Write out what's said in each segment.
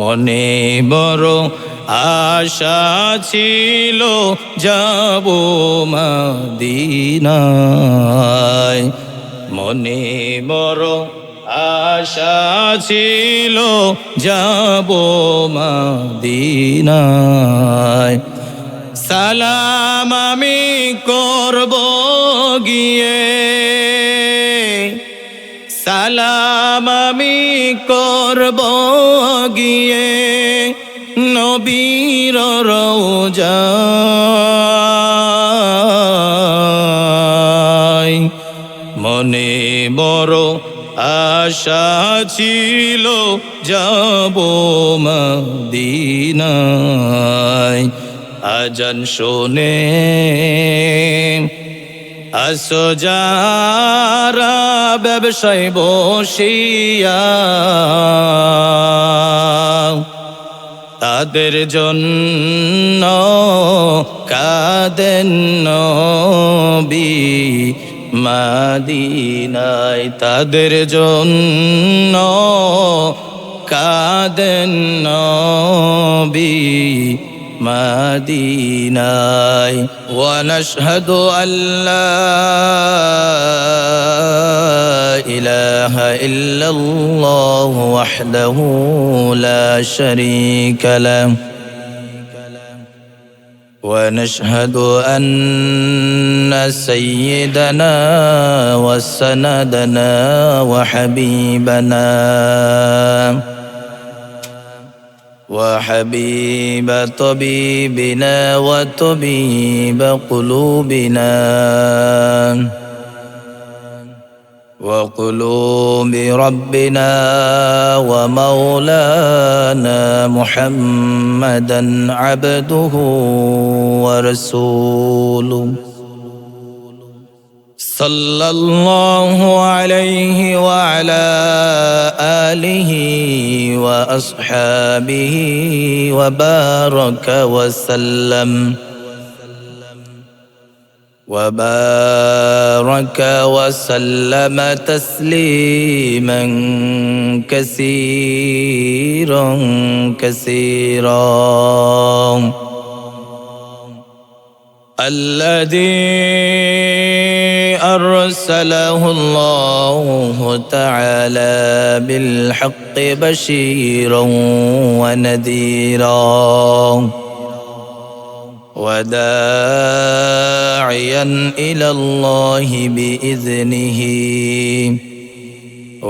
মনে বড় আশা ছিল যাব মদিনায়, মনে বড় আশা ছিল যাব মদিনায়। সালাম আমি করব গিয়ে, সালাম আমি করব গিয়ে নবীর রওজায়। মনে বড় আশা ছিল যাব মদিনায়। আজান শুনে আসো যারা ব্যবসায় বসিয়া, তাদের জন্য কাঁদেন নবী মদিনায়, তাদের জন্য কাঁদেন নবী মদিনায়। ওয়া নাশহাদু আল্লা ইলাহা ইল্লাল্লাহু ওয়াহদাহু লা শারীকা লাহু ونشهد أن سيدنا وسندنا وحبيب طبيبنا وطبيب قلوبنا وقلوب ربنا ومولانا محمدا عبده ورسوله صلى الله عليه وعلى آله وأصحابه وبارك وسلم تسليما كثيرا الذي أرسله الله تعالى بالحق بشيرا ونذيرا وداعيا إلى الله بإذنه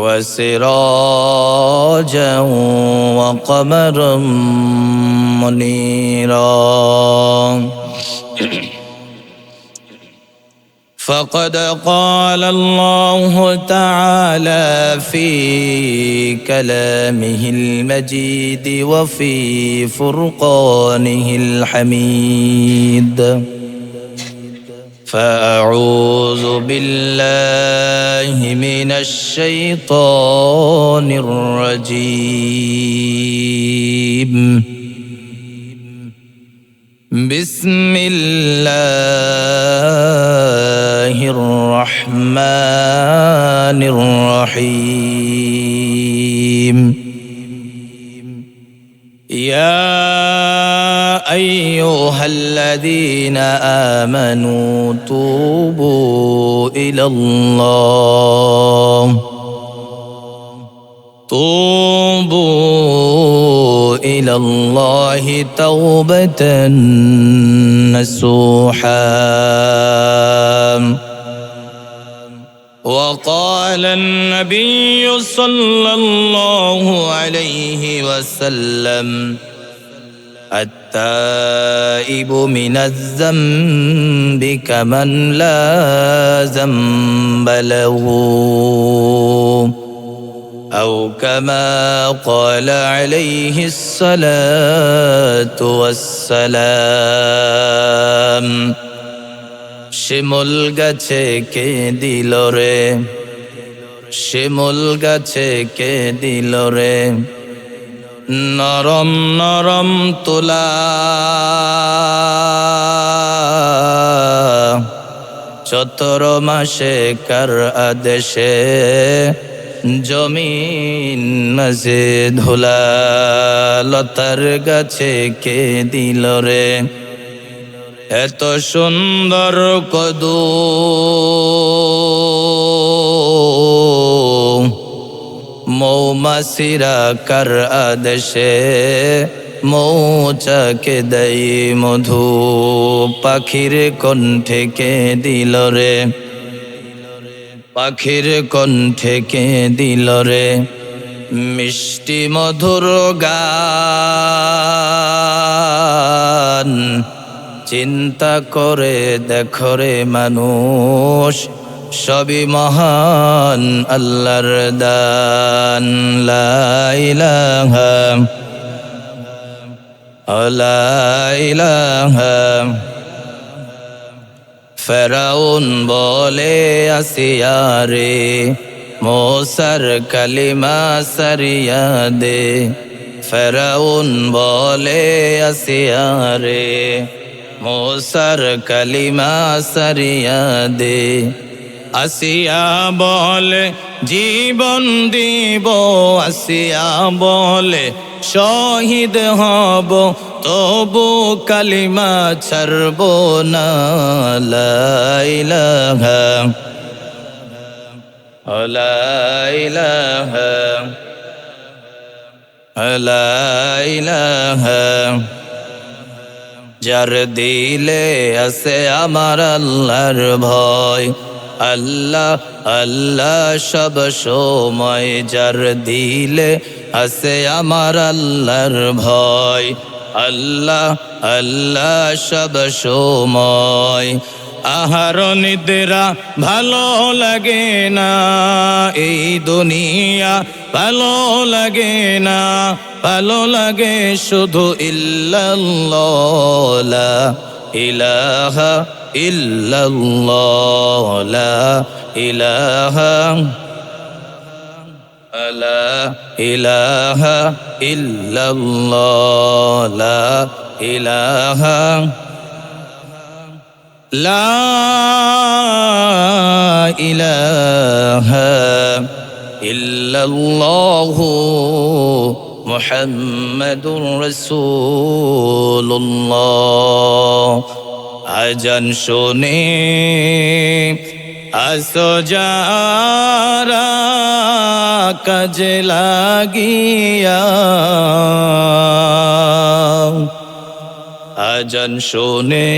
وسراجا وقمرا منيرا. فقد قال الله تعالى في كلامه المجيد وفي فرقانه الحميد: فأعوذ بالله من الشيطان الرجيم. بسم الله الرحمن الرحيم. يا أيها الذين آمنوا توبوا إلى الله توبة نصوحا. وقال النبي صلى الله عليه وسلم: التائب من الذنب كمن لا ذنب له، أو كما قال عليه الصلاة والسلام. শিমুল গাছে কে দিল রে, শিমুল গাছে কে দিল রে, নরম নরম তুলা, চতর মাসে কার আদেশে জমিন মাঝে ধুলা লতার গাছে কে দিল রে এত সুন্দর কদু মৌমাছিরা কার আদেশে মৌচাকে দেয় মধু পাখির কণ্ঠে কে দিল রে পাখির কণ্ঠে কে দিল রে মিষ্টি মধুর গান চিন্তা করে দেখো রে মানুষ সবই মহান আল্লাহর দান লা ইলাহা লা ইলাহা ফেরাউন বলে আসিয়া রে মোসার কালিমা সারিয়া দে ফেরাউন বলে আসিয়া রে মোসার কালিমা সারিয়া দে আসিয়া বলে জীবন দিব আসিয়া বলে শহীদ হব তবু কালিমা ছাড়ব না লা ইলাহা লা ইলাহা লা ইলাহা যার দিলে আছে আমার আল্লাহর ভয় আল্লাহ আল্লাহ সব সময় যার দিলে আছে আমার আল্লাহর ভয় আল্লাহ আল্লাহ সব সময় আহার নিদ্রা ভালো লাগে না এই দুনিয়া ভালো লাগে না ভালো লাগে শুধু ইল্লাল্লাহ লা ইলাহা ইল্লাল্লাহ লা ইলাহা লা ইলাহা ইল্লাল্লাহ লা ইলাহা লা ইলাহা ইল্লাল্লাহ মুহাম্মাদুর রাসূলুল্লাহ আজান শুনে আসো যারা কাজে লাগিয়া আজান শুনে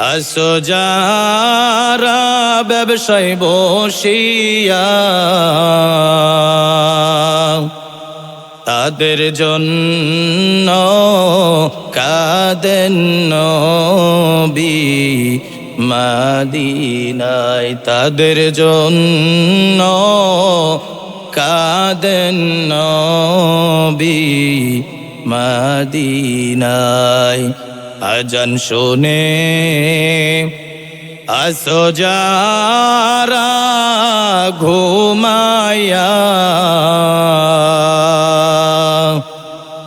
আসো যারা ব্যবসায় বসিয়া তাদের জন্য কাঁদেন নবী মদিনায় তাদের জন্য কাঁদেন নবী মদিনায় আজান শুনে আসো যারা ঘুমায়া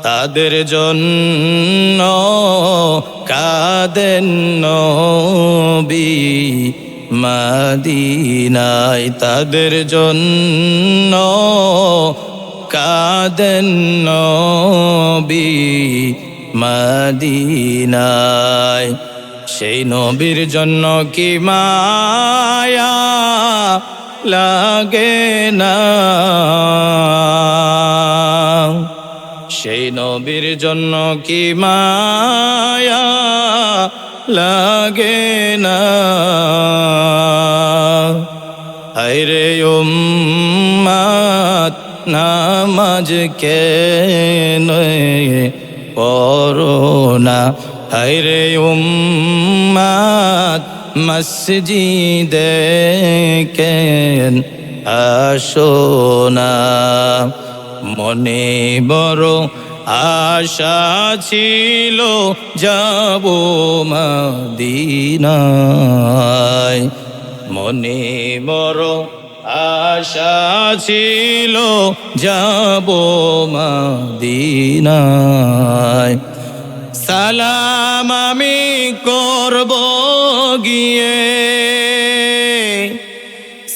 তাদের জন্য কাঁদেন নবী মদিনায় তাদের জন্য কাঁদেন নবী মদিনায় সেই নবীর জন্য কি মায়া লাগে না সেই নবীর জন্য কি মায়া লাগে না হায়রে উম্মত নামাজ কেন পড়ো না হায়রে উম্মত মসজিদে কেন আসো না মনে বড় আশা ছিল যাব মদিনায় মনে বড় আশা ছিল যাব মদিনায় সালাম আমি করব গিয়ে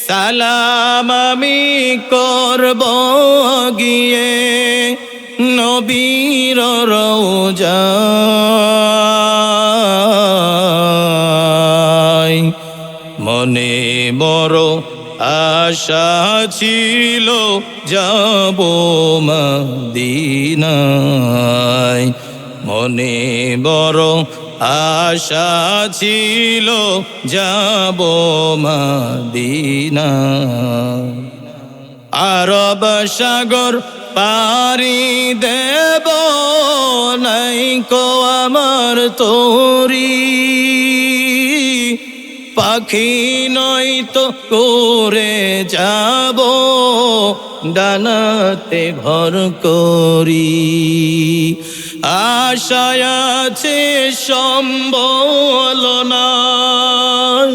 সালাম করব গিয়ে নবীর রওজায়। মনে বড় আশা ছিল যাব মদিনায়। মনে বড় আশা ছিল যাব মদিনায়। আরব সাগর পারি দেব নাই কো আমার তোরি, পাখি নয় তো করে যাব ডানাতে ভর করি। আশায় আছে সম্বল নাই,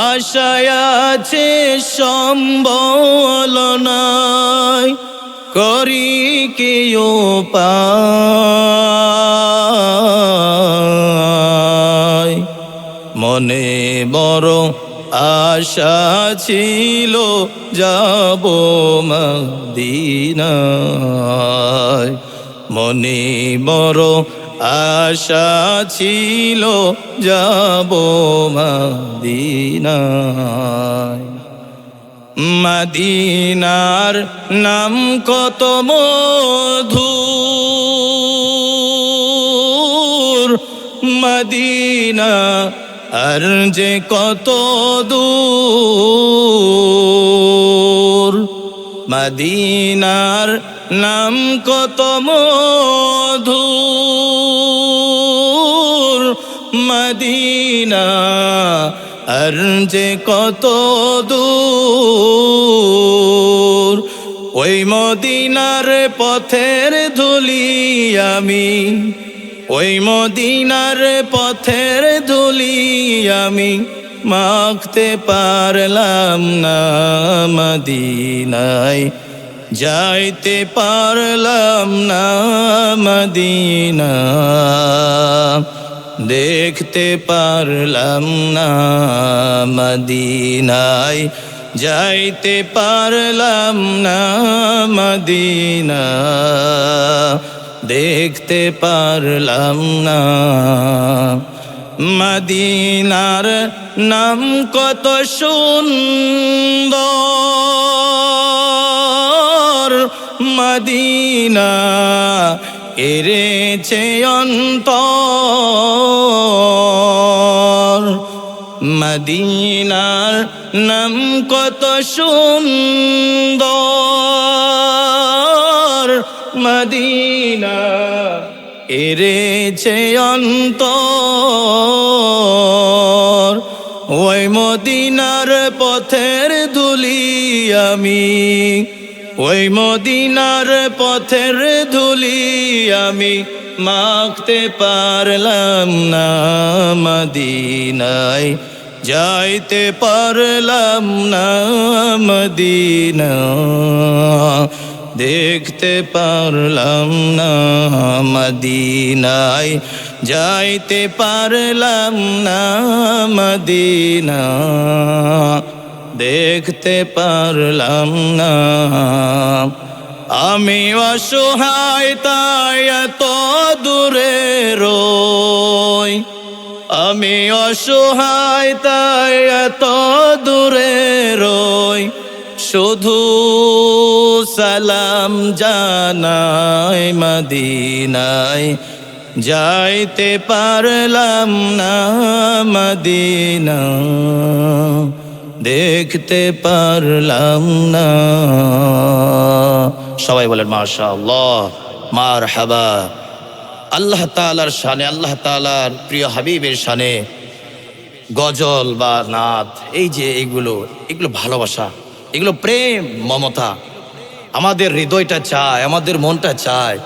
আশায় আছে সম্বল নাই, করি কি উপায়। মনে বড় আশা ছিল যাব মদিনায়। মনে বড় আশা ছিল যাব মদিনায়। মদিনার নাম কত মধুর, মদিনা আর যে কত দূর। মদিনার নাম কত মধুর, মদিনা আর যে কত দূর। ওই মদিনার পথের ধুলি আমি, ওই মদিনার পথের ধুলি আমি মাখতে পারলাম না মদিনায়, যাইতে পারলাম না মদিনা, দেখতে পারলাম না মদিনায়, যাইতে পারলাম না মদিনা, দেখতে পারলাম না। মদিনার নাম কত সুন্দর, মদিনা এরেছে অন্তর। মদিনার নাম কত সুন্দর, মদিনা এরেছে অন্তর। ওই মদিনার পথের ধুলি আমি, ওই মদিনার পথের ধুলি আমি মাখতে পারলাম না মদিনায়, যাইতে পারলাম না মদিনা, দেখতে পারলাম না মদিনায়, যাইতে পারলাম না মদিনা, দেখতে পারলাম না। আমি অসহায় তাই এত দূরে রই, আমি অসহায় তাই এত দূরে রই, শুধু সালাম জানাই মদিনায়, যাইতে পারলাম না মদিনা, দেখতে পারলাম না। সবাই বলেন মাশাআল্লাহ, মারহাবা। আল্লাহ তাআলার শানে, আল্লাহ তাআলার প্রিয় হাবিবের শানে গজল বা নাত, এই যে এগুলো ভালোবাসা, এগুলো প্রেম মমতা। আমাদের হৃদয়টা চায়, আমাদের মনটা চায়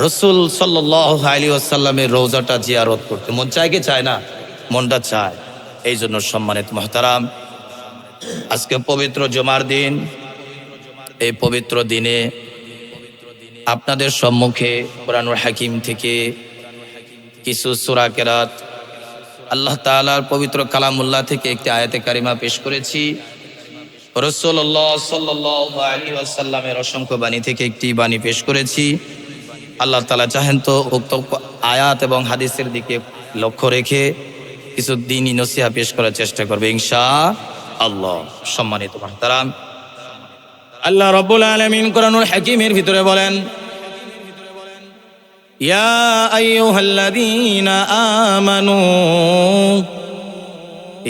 রাসূল সাল্লাল্লাহু আলাইহি ওয়াসাল্লামের রওজাটা জিয়ারত করতে। মন চায় কি চায় না? মনটা চায়। এই জন্য সম্মানিত মুহতারাম, আজকে পবিত্র জুমার দিন, এই পবিত্র দিনে আপনাদের সম্মুখে কোরআনুল হাকিম থেকে কিছু সূরা কেরাত, আল্লাহ তাআলার পবিত্র কালামুল্লাহ থেকে একটি আয়াতে কারিমা পেশ করেছি। রাসূলুল্লাহ সাল্লাল্লাহু আলাইহি ওয়াসাল্লামের অসংখ্য বাণী থেকে একটি বাণী পেশ করেছি। আল্লাহ তাআলা চাহেন তো উক্ত আয়াত এবং হাদিসের দিকে লক্ষ্য রেখে কিছু দ্বীনি নসিহত পেশ করার চেষ্টা করবে ইনশাআল্লাহ। সম্মানিত মুহতারাম, আল্লাহ রাব্বুল আলামিন কোরআনুল হাকীমের ভিতরে বলেন, ইয়া আইয়ুহাল্লাযীনা আমানু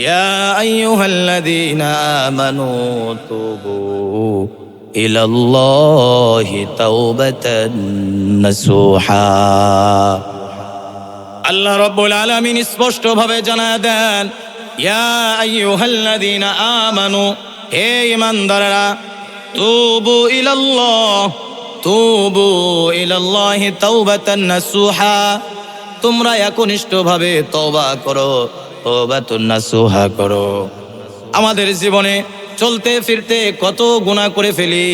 ইয়া আইয়ুহাল্লাযীনা আমানু তুবু ইলাল্লাহি তাওবাতান নাসুহা। আল্লাহ রাব্বুল আলামিন স্পষ্টভাবে জানায় দেন, ইয়া আইয়ুহাল্লাযীনা আমানু, হে ঈমানদাররা, তুবু ইলাল্লাহি তাওবাতান নাসুহা, তোমরা একনিষ্ঠভাবে তওবা করো, তওবাতুন নাসুহা করো। আমাদের জীবনে চলতে ফিরতে কত গুনাহ করে ফেলি,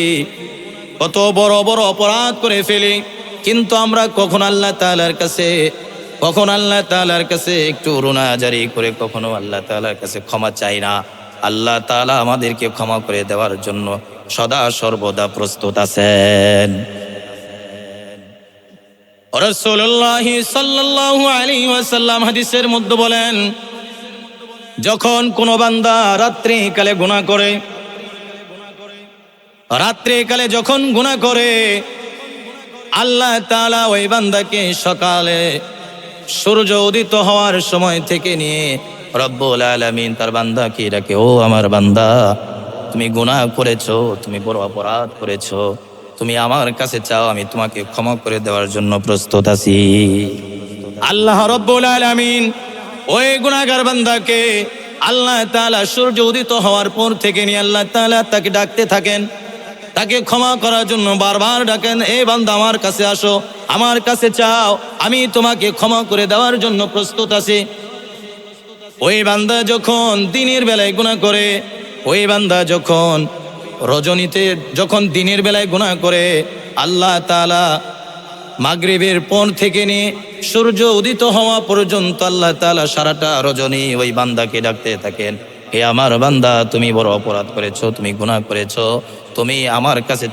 কত বড় বড় অপরাধ করে ফেলি, কিন্তু আমরা কখন আল্লাহ তাআলার কাছে একটু রুনাজারি করে কখনো আল্লাহ তাআলার কাছে ক্ষমা চাই না। আল্লাহ তাআলা আমাদেরকে ক্ষমা করে দেওয়ার জন্য সদা সর্বদা প্রস্তুত আছেন। রাসূলুল্লাহ সাল্লাল্লাহু আলাইহি ওয়াসাল্লাম হাদিসের মধ্যে বলেন, যখন কোনো বান্দা রাত্রিকালে যখন গুনাহ করে, আল্লাহ তাআলা ওই বান্দাকে সকালে সূর্য উদিত হওয়ার সময় থেকে নিয়ে রব্বুল আলামিন তার বান্দাকে ডাকে, ও আমার বান্দা, তুমি গুনাহ করেছো, তুমি বড় অপরাধ করেছো, তুমি আমার কাছে চাও, আমি তোমাকে ক্ষমা করে দেওয়ার জন্য প্রস্তুত আছি। আল্লাহ রব্বুল আলামিন ওই গুনাহগার বান্দাকে আল্লাহ তাআলা সূর্য উদিত হওয়ার পর থেকে নিয়ে আল্লাহ তাআলা তাকে ডাকতে থাকেন, তাকে ক্ষমা করার জন্য বারবার ডাকেন, এই বান্দা আমার কাছে আসো, আমার কাছে চাও, আমি তোমাকে ক্ষমা করে দেওয়ার জন্য প্রস্তুত আছি। ওই বান্দা যখন দিনের বেলায় গুনাহ করে, ওই বান্দা যখন দিনের বেলায় গুনাহ করে, আল্লাহ তাআলা মাগরিবের পর থেকে নিয়ে সূর্য উদিত হওয়া পর্যন্ত আল্লাহ তাআলা সারাটা রজনী ওই বান্দাকে ডাকতে থাকেন, হে আমার বান্দা, তুমি বড় অপরাধ করেছো, তুমি গুনাহ করেছো, তুমি আমার কাছে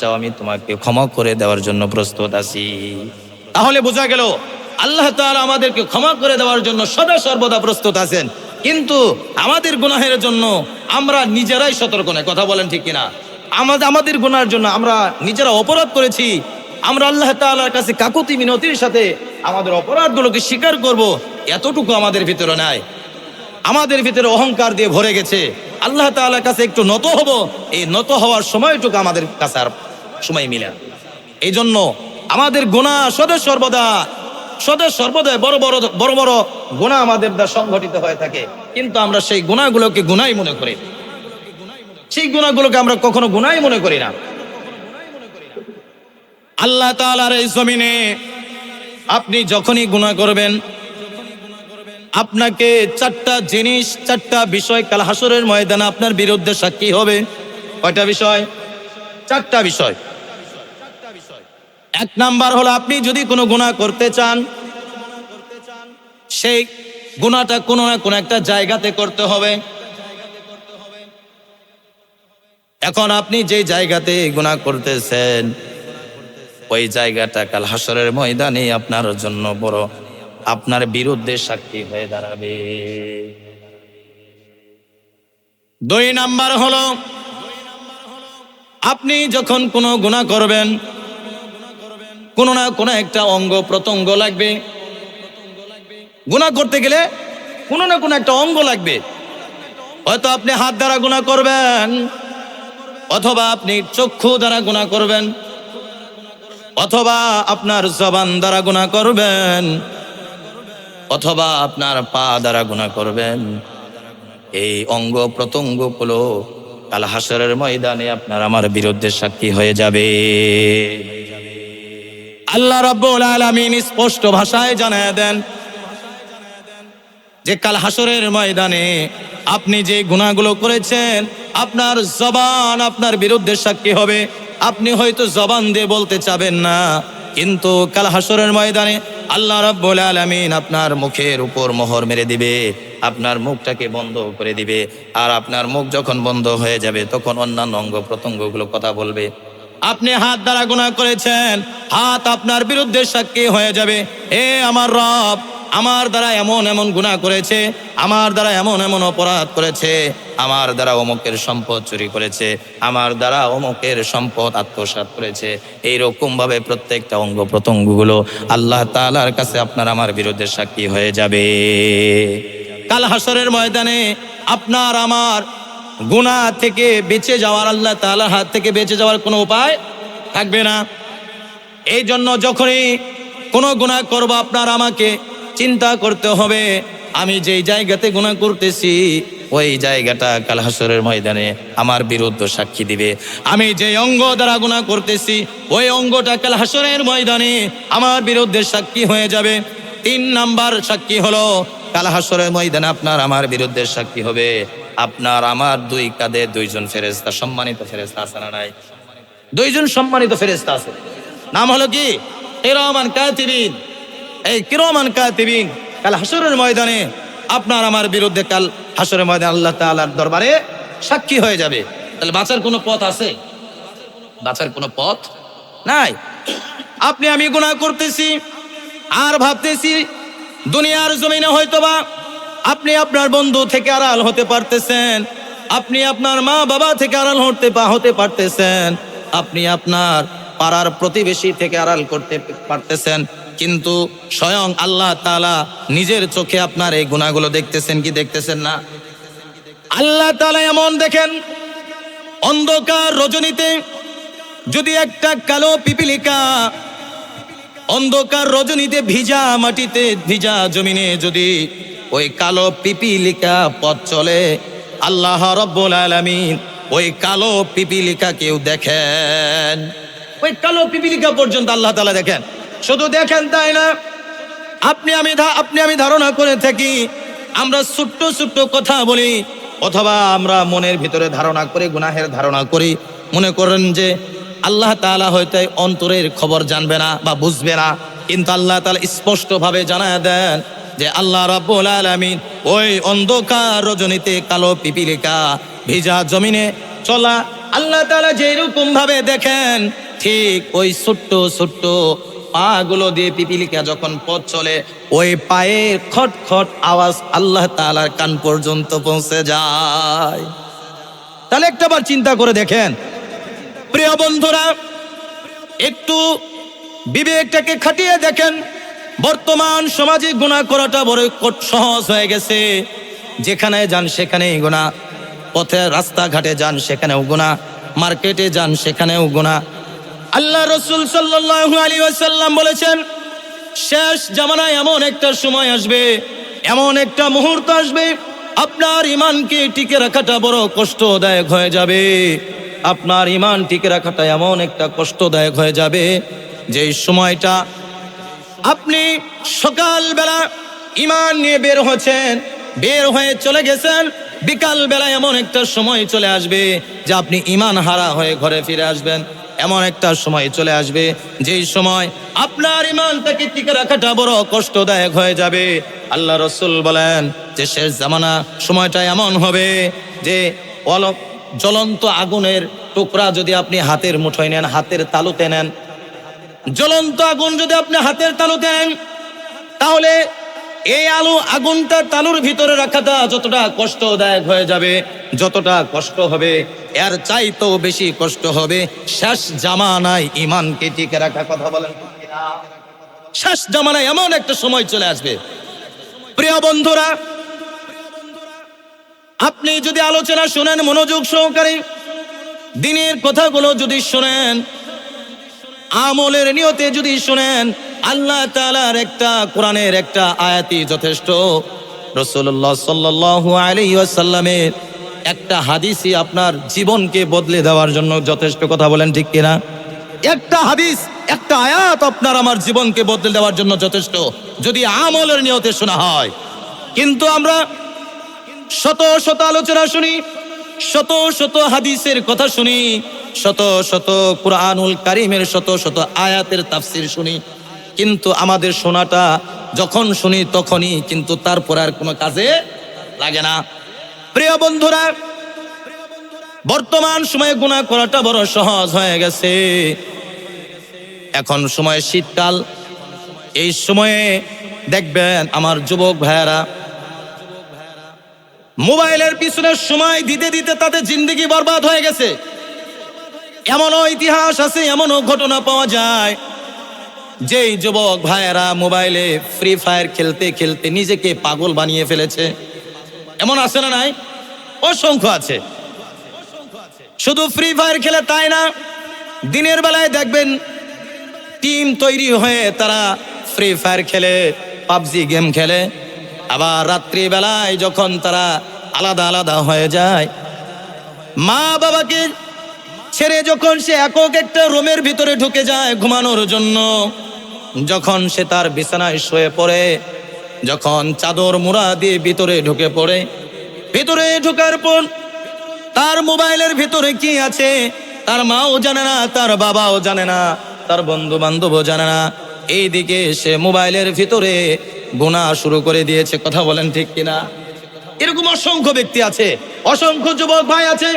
চাও, আমি তোমাকে ক্ষমা করে দেওয়ার জন্য প্রস্তুত আছি। তাহলে বোঝা গেল আল্লাহ তাআলা আমাদেরকে ক্ষমা করে দেওয়ার জন্য সদা সর্বদা প্রস্তুত আছেন, কিন্তু আমাদের গুনাহের জন্য আমরা নিজেরাই সতর্ক নয়। কথা বলেন ঠিক কিনা? আমাদের গুনাহের জন্য আমরা নিজেরা অপরাধ করেছি, আমরা আল্লাহ তাআলার কাছে কাকুতি মিনতির সাথে আমাদের অপরাধগুলোকে স্বীকার করব, এতটুকু আমাদের ভিতরে নাই। আমাদের ভিতরে অহংকার দিয়ে ভরে গেছে। আল্লাহ তাআলার কাছে একটু নত হব, এই নত হওয়ার সময়টুকু আমাদের কাছে আর সময় মিলে না। এই জন্য আমাদের গুনাহ সদা সর্বদা বড় বড় গুনাহ আমাদের দ্বারা সংঘটিত হয়ে থাকে, কিন্তু আমরা সেই গুনাহগুলোকে গুনাহই মনে করি, সেই গুনাহগুলোকে আমরা কখনো গুনাহই মনে করি না। আল্লাহ তাআলার এই জমিনে আপনি যখনই গুনাহ করবেন, আপনাকে চারটা বিষয় কাল হাসরের ময়দানে আপনার বিরুদ্ধে সাক্ষী হবে। কয়টা বিষয়? চারটা বিষয়। এক নাম্বার হলো, আপনি যদি কোনো গুনাহ করতে চান, সেই গুনাহটা কোনো না কোনো একটা জায়গাতে করতে হবে। এখন আপনি যে জায়গাতে গুনাহ করতেছেন, ওই জায়গাটা কাল হাসরের ময়দানে আপনার জন্য বড় আপনার বিরুদ্ধে সাক্ষী হয়ে দাঁড়াবে। দুই নাম্বার হলো, আপনি যখন কোনো গুনাহ করবেন, কোনো না কোনো একটা অঙ্গ প্রত্যঙ্গ লাগবে। গুনাহ করতে গেলে কোনো না কোনো একটা অঙ্গ লাগবে। হয়তো আপনি হাত দ্বারা গুনাহ করবেন, অথবা আপনি চক্ষু দ্বারা গুনাহ করবেন, অথবা আপনার জবান দ্বারা গুনাহ করবেন, অথবা আপনার পা দ্বারা গুনাহ করবেন। এই অঙ্গ প্রত্যঙ্গগুলো কাল হাসরের ময়দানে আপনার আমার বিরুদ্ধে সাক্ষী হয়ে যাবে। আল্লাহ রাব্বুল আলামিন স্পষ্ট ভাষায় জানায় দেন যে কাল হাসরের ময়দানে আপনি যে গুনাহগুলো করেছেন, আপনার জবান আপনার বিরুদ্ধে সাক্ষী হবে। আপনি হয়তো জবান দিয়ে বলতে চাবেন না, কিন্তু কাল হাসরের ময়দানে আল্লাহ রাব্বুল আলামিন আপনার মুখের উপর মোহর মেরে দিবে। আপনার মুখটাকে বন্ধ করে দিবে। আর আপনার মুখ যখন বন্ধ হয়ে যাবে তখন অন্যান্য অঙ্গ প্রত্যঙ্গগুলো কথা বলবে। আপনি হাত দ্বারা গুনাহ করেছেন, হাত আপনার বিরুদ্ধে সাক্ষী হয়ে যাবে, এ আমার রব আমার দ্বারা এমন এমন গুনাহ করেছে, আমার দ্বারা এমন এমন অপরাধ করেছে, আমার দ্বারা অমুকের সম্পদ চুরি করেছে, আমার দ্বারা অমুকের সম্পদ আত্মসাৎ করেছে। এইরকম ভাবে প্রত্যেকটা অঙ্গ প্রত্যঙ্গগুলো আল্লাহ তাআলার কাছে আপনার আমার বিরুদ্ধে সাক্ষী হয়ে যাবে। কাল হাসরের ময়দানে আপনার আমার গুনাহ থেকে বেঁচে যাওয়ার, আল্লাহ তাআলার হাত থেকে বেঁচে যাওয়ার কোনো উপায় থাকবে না। এই জন্য যখনই কোনো গুনাহ করব আপনার আমাকে চিন্তা করতে হবে আমি যেই জায়গাতে গুনাহ করতেছি ওই জায়গাটা কাল হাসরের ময়দানে আমার বিরুদ্ধে সাক্ষী দিবে। আমি যে অঙ্গ দ্বারা গুনাহ করতেছি ওই অঙ্গটা কাল হাসরের ময়দানে আমার বিরুদ্ধে সাক্ষী হয়ে যাবে। 3 নাম্বার সাক্ষী হলো কাল হাসরের ময়দানে আপনার আমার বিরুদ্ধে সাক্ষী হবে আপনার আমার 2 কাঁধে 2 জন ফেরেশতা, সম্মানিত ফেরেশতা আছে না নাই? 2 জন সম্মানিত ফেরেশতা আছে, নাম হলো কি? কিরামান কাতিবিন। এই কিরামান কাতিবিন কাল হাসরের ময়দানে আপনার আমার বিরুদ্ধে কাল হাসরের ময়দানে আল্লাহ তাআলার দরবারে সাক্ষী হয়ে যাবে। তাহলে বাঁচার কোনো পথ আছে? বাঁচার কোনো পথ নাই। আপনি আমি গুনাহ করতেছি আর ভাবতেছি দুনিয়ার জমিনে হয়তোবা আপনি আপনার বন্ধু থেকে আড়াল হতে পারতেছেন, আপনি আপনার মা বাবা থেকে আড়াল হতে পারতেছেন, আপনি আপনার পাড়ার প্রতিবেশী থেকে আড়াল করতে পারতেছেন, কিন্তু স্বয়ং আল্লাহ তাআলা নিজের চোখে আপনার এই গুনাহগুলো দেখতেছেন কি দেখতেছেন না? আল্লাহ তাআলা এমন দেখেন, অন্ধকার রজনীতে যদি একটা কালো পিপিলিকা অন্ধকার রজনীতে ভিজা মাটিতে ভিজা জমিনে যদি ওই কালো পিপিলিকা পথ চলে, আল্লাহ রাব্বুল আলামিন ওই কালো পিপিলিকা কেউ দেখেন, ওই কালো পিপিলিকা পর্যন্ত আল্লাহ তাআলা দেখেন। শুধু দেখেন তাই না, আপনি আমি ধারণা করে থাকি আমরা ছোট্ট ছোট্ট কথা বলি অথবা আমরা মনের ভিতরে ধারণা করি, গুনাহের ধারণা করি, মনে করেন যে আল্লাহ তাআলা হয়তো অন্তরের খবর জানবে না বা বুঝবে না, কিন্তু আল্লাহ তাআলা স্পষ্ট ভাবে জানায় দেন যে আল্লাহ রাব্বুল আলামিন ওই অন্ধকার রজনীতে কালো পিপিলিকা ভিজা জমিনে চলা আল্লাহ তাআলা যেরকম ভাবে দেখেন ঠিক ওই ছোট্ট ছোট্ট পাগুলো দিয়ে পিপিলিকা যখন পথ চলে ওই পায়ের খটখট আওয়াজ আল্লাহ তাআলার কান পর্যন্ত পৌঁছে যায়। তাহলে একটাবার চিন্তা করে দেখেন প্রিয় বন্ধুরা, একটু বিবেকটাকে খাটিয়ে দেখেন। বর্তমান সমাজে গুনাহ করাটা বড় সহজ হয়ে গেছে, যেখানে যান সেখানেই গুনাহ, পথে রাস্তাঘাটে যান সেখানেও গুনাহ, মার্কেটে যান সেখানেও গুনাহ। আল্লাহ রাসূল সাল্লাল্লাহু আলাইহি ওয়াসাল্লাম বলেছেন শেষ জামানায় এমন একটা সময় আসবে, এমন একটা মুহূর্ত আসবে আপনার ঈমানকে টিকে রাখাটা বড় কষ্টদায়ক হয়ে যাবে। আপনার ঈমান টিকে রাখাটা এমন একটা কষ্টদায়ক হয়ে যাবে যেই সময়টা আপনি সকালবেলা ঈমান নিয়ে বের হয়েছেন, বের হয়ে চলে গেছেন, বিকাল বেলা এমন একটা সময় চলে আসবে যে আপনি ঈমান হারা হয়ে ঘরে ফিরে আসবেন। এমন একটা সময় চলে আসবে যেই সময় আপনার ঈমানটাকে টিকে রাখাটা বড় কষ্টদায়ক হয়ে যাবে। আল্লাহ রাসূল বলেন যে শেষ জামানা সময়টা এমন হবে যে জ্বলন্ত আগুনের টুকরা যদি আপনি হাতের মুঠোয় নেন, হাতের তালুতে নেন, জ্বলন্ত আগুন যদি আপনি হাতের তালুতে নেন, তাহলে এই আগুনটা তালুর ভিতরে রাখাটা যতটা কষ্টদায়ক হয়ে যাবে, যতটা কষ্ট হবে এর চাইতেও বেশি কষ্ট হবে শেষ জামানায় ঈমানকে টিকে রাখা। কথা বলেন শেষ জামানায় এমন একটা সময় চলে আসবে। প্রিয় বন্ধুরা, আপনি যদি আলোচনা শুনেন মনোযোগ সহকারে, দিনের কথাগুলো যদি শুনেন, আমলের নিয়তে যদি শুনেন, আল্লাহ তাআলার একটা কোরআনের একটা আয়াতই যথেষ্ট। রাসূলুল্লাহ সাল্লাল্লাহু আলাইহি ওয়াসাল্লামের একটা হাদিসই আপনার জীবনকে বদলে দেওয়ার জন্য যথেষ্ট। কথা বলেন ঠিক কিনা? একটা হাদিস, একটা আয়াত আপনার আমার জীবনকে বদলে দেওয়ার জন্য যথেষ্ট যদি আমলের নিয়তে শোনা হয়। কিন্তু আমরা শত শত আলোচনা শুনি, শত শত হাদিসের কথা শুনি, শত শত কুরআনুল কারীমের শত শত আয়াতের তাফসীর শুনি, কিন্তু আমাদের শোনাটা যখন শুনি তখনই, কিন্তু তারপর আর কোনো কাজে লাগে না। প্রিয় বন্ধুরা, বর্তমান সময়ে গুনাহ করাটা বড় সহজ হয়ে গেছে। এখন সময় শীতকাল, এই সময়ে দেখবেন আমার যুবক ভাইয়েরা মোবাইলের পিছনে সময় দিতে দিতে তাদের জিন্দেগি বরবাদ হয়ে গেছে। এমনও ইতিহাস আছে, এমনও ঘটনা পাওয়া যায়, যেই যুবক ভাইয়েরা মোবাইলে ফ্রি ফায়ার খেলতে খেলতে নিজেকে পাগল বানিয়ে ফেলেছে। এমন আছে না নাই? অসংখ্য আছে। শুধু ফ্রি ফায়ার খেলে তাই না, দিনের বেলায় দেখবেন টিম তৈরি হয়ে তারা ফ্রি ফায়ার খেলে, পাবজি গেম খেলে। আবার রাত্রি বেলায় যখন তারা আলাদা আলাদা হয়ে যায়, মা বাবাকে ছেড়ে যখন সে একক একটা রুমের ভিতরে ঢুকে যায় ঘুমানোর জন্য, যখন সে তার বিছানায় শুয়ে পড়ে, যখন চাদর মুড়া দিয়ে ভিতরে ঢুকে পড়ে, ভিতরে ঢোকার পর তার মোবাইলের ভিতরে কি আছে তার মাও জানে না, তার বাবাও জানে না, তার বন্ধু বান্ধবও জানে না। এইদিকে সে মোবাইলের ভিতরে গুনাহ শুরু করে দিয়েছে। কথা বলেন ঠিক কিনা? এরকম অসংখ্য ব্যক্তি আছে, অসংখ্য যুবক ভাই আছে।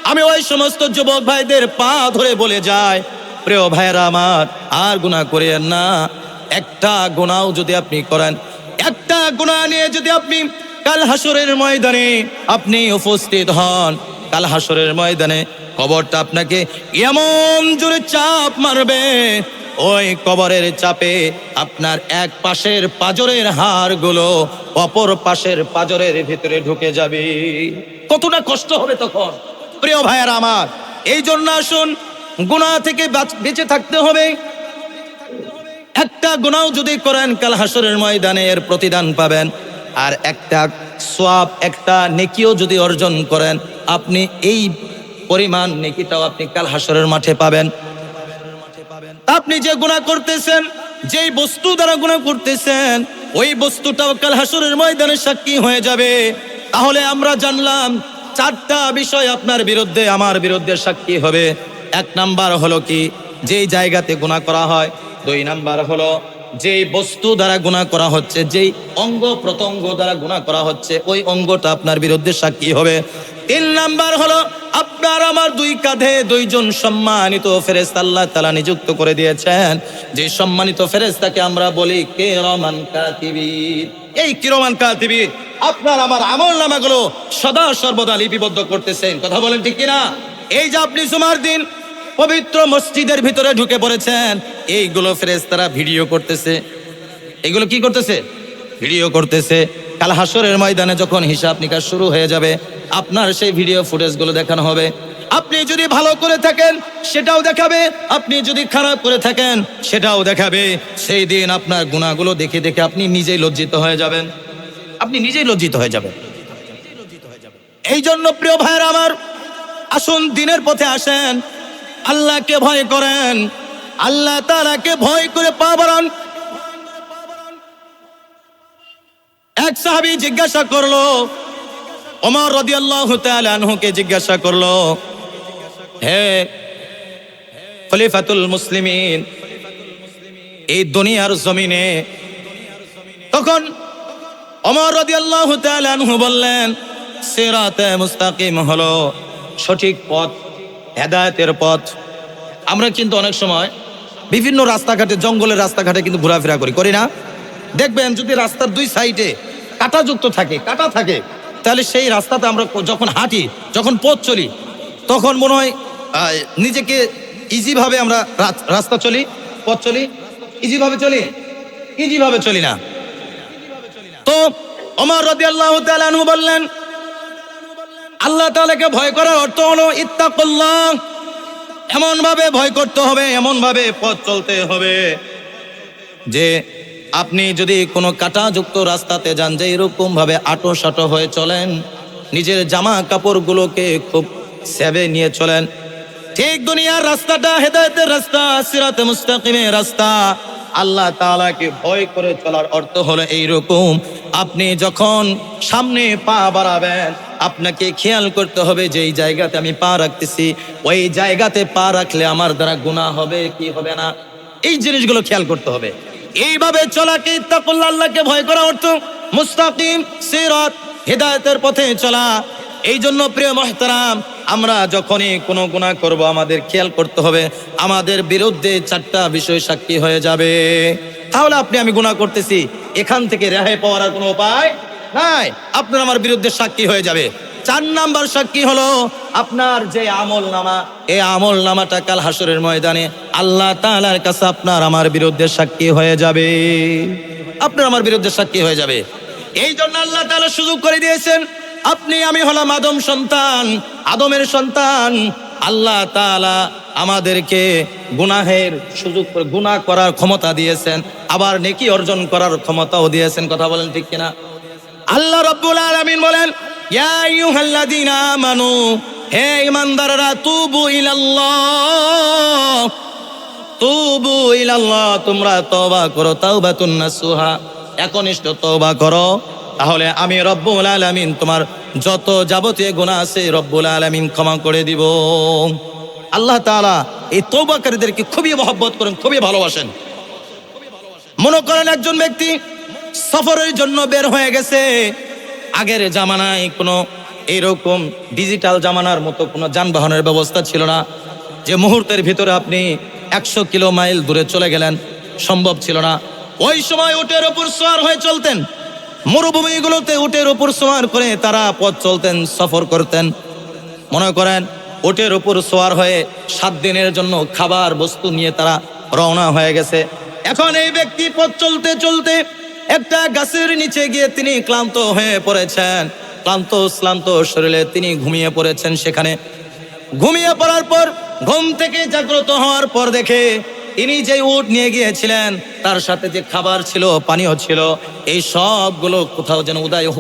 আমি ওই সমস্ত যুবক ভাইদের পা ধরে বলে যাই, প্রিয় ভাইরা আমার, আর গুনাহ করেন না। একটা গুনাহ যদি আপনি করেন, একটা গুনাহ নিয়ে যদি আপনি কাল হাসরের ময়দানে আপনি উপস্থিত হন, কাল হাসরের ময়দানে কবরটা আপনাকে এমন জোরে চাপ মারবে, ওই কবরের চাপে আপনার এক পাশের পাজরের হাড়গুলো অপর পাশের পাজরের ভিতরে ঢুকে যাবে। কতটা কষ্ট হবে তখন, প্রিয় ভাইয়েরা আমার। এই জন্য আসুন, গুনাহ থেকে বেঁচে থাকতে হবে। একটা গুনাহ যদি করেন, কাল হাসরের ময়দানে এর প্রতিদান পাবেন। আর একটা সওয়াব, একটা নেকিও যদি অর্জন করেন, আপনি এই পরিমাণ নেকিটাও আপনি কাল হাসরের মাঠে পাবেন। আপনি যে গুনাহ করতেছেন, যেই বস্তু দ্বারা গুনাহ করতেছেন, ওই বস্তুটাও কাল হাসরের ময়দানে সাক্ষী হয়ে যাবে। তাহলে আমরা জানলাম চারটা বিষয় আপনার বিরুদ্ধে আমার বিরুদ্ধে সাক্ষী হবে। এক নাম্বার হলো কি, যেই জায়গাতে গুনাহ করা হয়। দুই নাম্বার হলো যেই বস্তু দ্বারা গুনাহ করা হচ্ছে, যেই অঙ্গ প্রত্যঙ্গ দ্বারা গুনাহ করা হচ্ছে, ওই অঙ্গটা আপনার বিরুদ্ধে সাক্ষী হবে। তিন নাম্বার হলো আপনার আমার দুই কাঁধে দুইজন সম্মানিত ফেরেশতা আল্লাহ তাআলা নিযুক্ত করে দিয়েছেন। যে সম্মানিত ফেরেশতাকে আমরা বলি কিরামান কাতিবিন। এই কিরামান কাতিবিন আপনার আমার আমলনামাগুলো সদা সর্বদা লিপিবদ্ধ করতেছেন। কথা বলেন ঠিক কিনা? এই যে আপনি জুমার দিন পবিত্র মসজিদের ভিতরে ঢুকে পড়েছেন, এইগুলো ফেরেশতারা ভিডিও করতেছে। এগুলো কি করতেছে? ভিডিও করতেছে। কাল হাসরের ময়দানে যখন হিসাব নিকাশ শুরু হয়ে যাবে, আপনার সেই ভিডিও ফুটেজগুলো দেখানো হবে। আপনি যদি ভালো করে থাকেন সেটাও দেখাবে, আপনি যদি খারাপ করে থাকেন সেটাও দেখাবে। সেই দিন আপনার গুনাহগুলো দেখে দেখে আপনি নিজেই লজ্জিত হয়ে যাবেন। আপনি নিজেই লজ্জিত হয়ে যাবেন। এই জন্য প্রিয় ভাইরা আমার, আসুন দিনের পথে আসেন, আল্লাহকে ভয় করেন, আল্লাহ তাআলাকে ভয় করে পা বাড়ান। এক সাহাবী জিজ্ঞাসা করলো, ওমর রাদিয়াল্লাহু তাআলা আনহুকে জিজ্ঞাসা করলো, হে খলিফাতুল মুসলিমিন, এই দুনিয়ার জমিনে, তখন ওমর রাদিয়াল্লাহু তাআলা আনহু বললেন, সিরাতে মুস্তাকিম হলো সঠিক পথ, হেদায়েতের পথ। আমরা কিন্তু অনেক সময় বিভিন্ন রাস্তাঘাটে, জঙ্গলের রাস্তাঘাটে কিন্তু ঘোরাফেরা করি না? দেখবেন যদি রাস্তার দুই সাইডে কাঁটাযুক্ত থাকে, কাঁটা থাকে, তাহলে সেই রাস্তাতে আমরা যখন হাঁটি, যখন পথ চলি, তখন মনে হয় নিজেকে ইজিভাবে আমরা রাস্তা চলি, পথ চলি, ইজিভাবে চলি না। তো ওমর রাদিয়াল্লাহু তাআলা আনহু বললেন, আল্লাহ তাআলাকে ভয় করার অর্থ হলো ইত্তাকুল্লাহ। এমন ভাবে ভয় করতে হবে, এমন ভাবে পথ চলতে হবে যে আপনি যদি কোনো কাঁটাযুক্ত রাস্তাতে যান, যে এরকম ভাবে আটো সাটো হয়ে চলেন, নিজের জামা কাপড়গুলোকে খুব সেবে নিয়ে চলেন। ঠিক দুনিয়ার রাস্তাটা হেদায়েতের রাস্তা, সিরাতে মুস্তাকিমের রাস্তা। আল্লাহ তাআলাকে ভয় করে চলার অর্থ হলো এইরকম, আপনি যখন সামনে পা বাড়াবেন, আপনাকে খেয়াল করতে হবে যে এই জায়গাতে আমি পা রাখতেছি, ওই জায়গাতে পা রাখলে আমার দ্বারা গুনাহ হবে কি হবে না, এই জিনিসগুলো খেয়াল করতে হবে। এইভাবে চলাকে ইত্তাকুল্লাহ, আল্লাহকে ভয় করা অর্থ মুস্তাকিম সিরাত, হেদায়েতের পথে চলা। এই জন্য প্রিয় মুহতারাম, আমরা যখনই কোনো গুনাহ করব আমাদের খেয়াল করতে হবে আমাদের বিরুদ্ধে 4টা বিষয় সাক্ষী হয়ে যাবে। তাহলে আপনি আমি গুনাহ করতেছি, এখান থেকে রেহাই পাওয়ার আর কোনো উপায় নাই, আপনার আমার বিরুদ্ধে সাক্ষী হয়ে যাবে। 4 নাম্বার সাক্ষী হলো আপনার যে আমল নামা, এই আমল নামাটা কাল হাসরের ময়দানে আল্লাহ তাআলার কাছে আপনার আমার বিরুদ্ধে সাক্ষী হয়ে যাবে, আপনার আমার বিরুদ্ধে সাক্ষী হয়ে যাবে। এই জন্য আল্লাহ তাআলা সুযোগ করে দিয়েছেন, আপনি আমি হলাম আদম সন্তান, আদমের সন্তান। আল্লাহ তাআলা আমাদেরকে গুনাহের সুযোগ, গুনাহ করার ক্ষমতা দিয়েছেন, আবার নেকি অর্জন করার ক্ষমতাও দিয়েছেন। কথা বলেন ঠিক কিনা? আল্লাহ রাব্বুল আলামিন বলেন, ইয়া আইয়ুহাল্লাযীনা আমানু, হে ঈমানদাররা, তুবু ইলাল্লাহ, তুবু ইলাল্লাহ, তোমরা তওবা করো, তাওবাতুন নাসুহা, একনিষ্ঠ তওবা করো, তাহলে আমি রব্বুল আলামিন তোমার যত যাবতীয় গুনাহ আছে রব্বুল আলামিন ক্ষমা করে দিব। আল্লাহ তাআলা এই তওবাকারীদেরকে খুবই মহব্বত করেন, খুবই ভালোবাসেন। মনে করেন একজন ব্যক্তি সফরের জন্য বের হয়ে গেছে, আগের জামানায় কোনো এরকম ডিজিটাল জামানার মতো কোনো যানবাহনের ব্যবস্থা ছিল না যে মুহূর্তের ভিতরে আপনি 100 কিলো মাইল দূরে চলে গেলেন, সম্ভব ছিল না। ওই সময় উটের উপর সওয়ার হয়ে চলতেন, মরুভূমিগুলোতে উটের উপর সওয়ার করে তারা পথ চলতেন, সফর করতেন। মনে করেন উটের উপর সওয়ার হয়ে 7 দিনের জন্য খাবার বস্তু নিয়ে তারা রওনা হয়ে গেছে। এখন এই ব্যক্তি পথ চলতে চলতে একটা গাছের নিচে গিয়ে তিনি ক্লান্ত হয়ে পড়েছেন, ক্লান্ত শরীরে তিনি ঘুমিয়ে পড়েছেন। সেখানে ঘুমিয়ে পড়ার পর ঘুম থেকে জাগ্রত হওয়ার পর দেখে তিনি যে উট নিয়ে গিয়েছিলেন তার সাথে যে খাবার ছিল, পানীয় ছিল, এই সবগুলো কোথাও যেন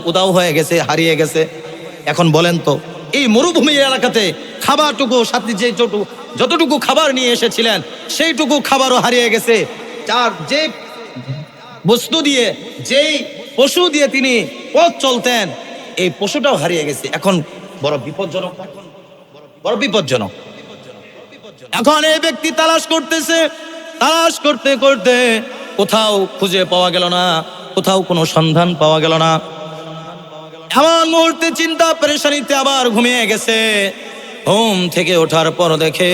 উদাও হয়ে গেছে, হারিয়ে গেছে। এখন বলেন তো, এই মরুভূমি এলাকাতে খাবারটুকু সাথে যতটুকু খাবার নিয়ে এসেছিলেন সেইটুকু খাবারও হারিয়ে গেছে। যে বস্তু দিয়ে, যেই পশু দিয়ে তিনি পথ চলতেন, এই পশুটাও হারিয়ে গেছে। এখন বড় বিপজ্জনক, বড় বিপজ্জনক। এখন এই ব্যক্তি তালাশ করতেছে, তালাশ করতে করতে কোথাও খুঁজে পাওয়া গেল না, কোথাও কোনো সন্ধান পাওয়া গেল না। এমন মুহূর্তে চিন্তা পেরেশানিতে আবার ঘুমিয়ে গেছে। ঘুম থেকে ওঠার পর দেখে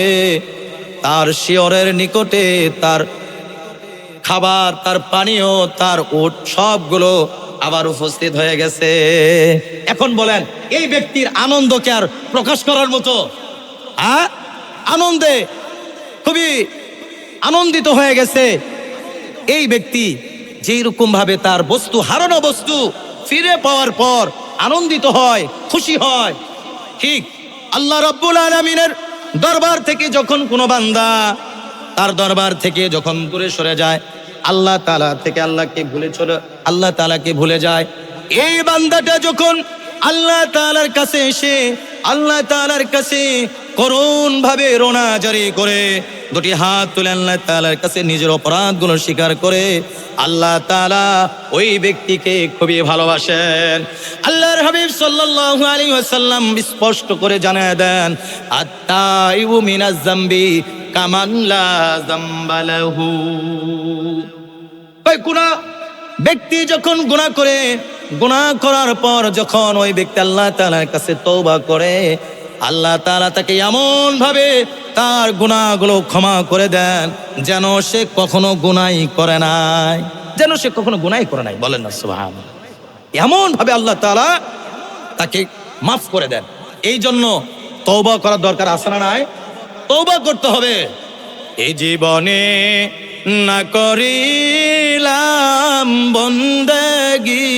তার শিয়রের নিকটে তার খাবার, তার পানীয়, তার উট সবগুলো আবার উপস্থিত হয়ে গেছে। এখন বলেন এই ব্যক্তির আনন্দকে আর প্রকাশ করার মতো? আনন্দে খুবই আনন্দিত হয়ে গেছে এই ব্যক্তি। যেই রকম ভাবে তার বস্তু, হারানো বস্তু ফিরে পাওয়ার পর আনন্দিত হয়, খুশি হয়, ঠিক আল্লাহ রাব্বুল আলামিনের দরবার থেকে যখন কোনো বান্দা তার দরবার থেকে যখন দূরে সরে যায়, আল্লাহ তাআলা থেকে আল্লাহ তাআলাকে ভুলে যায়, এই বান্দাটা যখন আল্লাহ তাআলার কাছে এসে আল্লাহ তাআলার কাছে করুণ ভাবে রোনা জারি করে 2টি হাত তুলে আল্লাহ তাআলার কাছে নিজের অপরাধগুলো স্বীকার করে, আল্লাহ তাআলা ওই ব্যক্তিকে খুবই ভালোবাসেন। আল্লাহর হাবিব সাল্লাল্লাহু আলাইহি ওয়াসাল্লাম স্পষ্ট করে জানায় দেন, আত-তাইবু মিনাজ যামবি কামান লা যামবা লাহু। কোন ব্যক্তি যখন গুনাহ করে, গুনাহ করার পর যখন ওই ব্যক্তি আল্লাহ তাআলার কাছে তওবা করে, আল্লাহ তাআলা তাকে এমন ভাবে তার গুনাহগুলো ক্ষমা করে দেন যেন সে কখনো গুনাহই করে নাই, যেন সে কখনো গুনাহই করে নাই। বলেন না সুবহানাল্লাহ। এমন ভাবে আল্লাহ তাআলা তাকে মাফ করে দেন। এই জন্য তওবা করার দরকার আছে না নাই? তওবা করতে হবে। এই জীবনে না করিলাম বন্দেগী,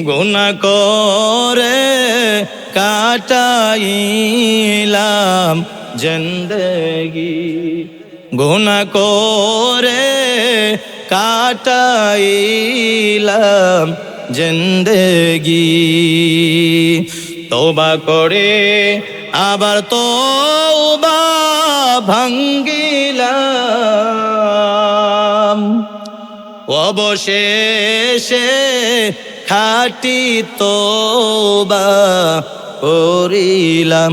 গুনাহ করে কাটাইলাম জিন্দেগি, গুনাহ করে কাটাইলাম জিন্দেগি। তওবা করে আবার তওবা ভাঙ্গিলাম, অবশেষে খাঁটি তওবা করিলাম,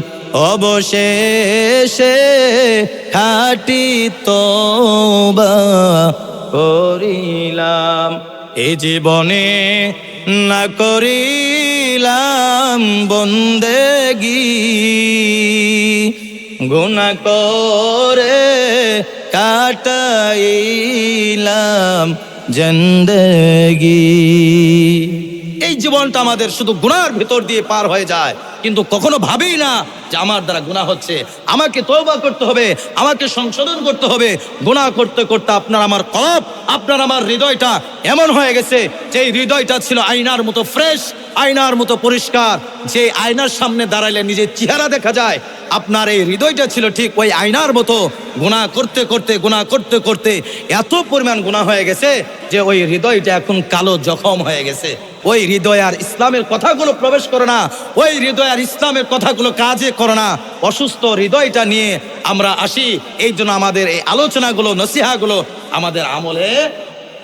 অবশেষে খাঁটি তওবা করিলাম। এ জীবনে না করিলাম বন্দেগি, গুনাহ করে কাটাইলাম জিন্দেগি। এই জীবনটা আমাদের শুধু গুনার ভিতর দিয়ে পার হয়ে যায়, কিন্তু কখনো ভাবেই না যে আমার দ্বারা গুনাহ হচ্ছে, আমাকে তওবা করতে হবে, আমাকে সংশোধন করতে হবে। গুনাহ করতে করতে আপনার আমার কলব, আপনার আমার হৃদয়টা এমন হয়ে গেছে যে এই হৃদয়টা ছিল আয়নার মতো ফ্রেশ, আয়নার মতো পরিষ্কার, যে আয়নার সামনে দাঁড়াইলে নিজের চেহারা দেখা যায়। আপনার এই হৃদয়টা ছিল ঠিক ওই আয়নার মতো। গুনাহ করতে করতে গুনাহ করতে করতে এত পরিমাণ গুনাহ হয়ে গেছে যে ওই হৃদয়টা এখন কালো জখম হয়ে গেছে। ওই হৃদয় আর ইসলামের কথাগুলো প্রবেশ করে না, ওই হৃদয় আর ইসলামের কথাগুলো কাজে করে না। অসুস্থ হৃদয়টা নিয়ে আমরা আসি, এই জন্য আমাদের এই আলোচনাগুলো, নসিহাগুলো আমাদের আমলে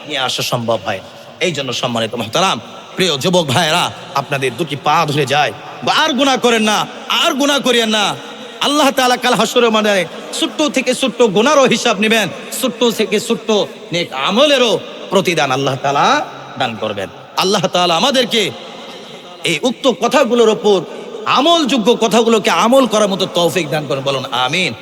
নিয়ে আসা সম্ভব হয়। এই জন্য সম্মানিত মুহতারাম প্রিয় যুবক ভাইয়েরা, আপনাদের দুটি পা ধরে যায়, আর গুনাহ করেন না, আর গুনাহ করিয়েন না। আল্লাহ তাআলা কাল হাসরের ময়দানে ছোট্ট থেকে ছোট্ট গুনাহরও হিসাব নেবেন, ছোট্ট থেকে ছোট্ট নেক আমলেরও প্রতিদান আল্লাহ তাআলা দান করবেন। আল্লাহ তাআলা আমাদেরকে এই উক্ত কথাগুলোর উপর আমলযোগ্য কথাগুলোকে আমল করার মতো তৌফিক দান করেন, বলুন আমিন।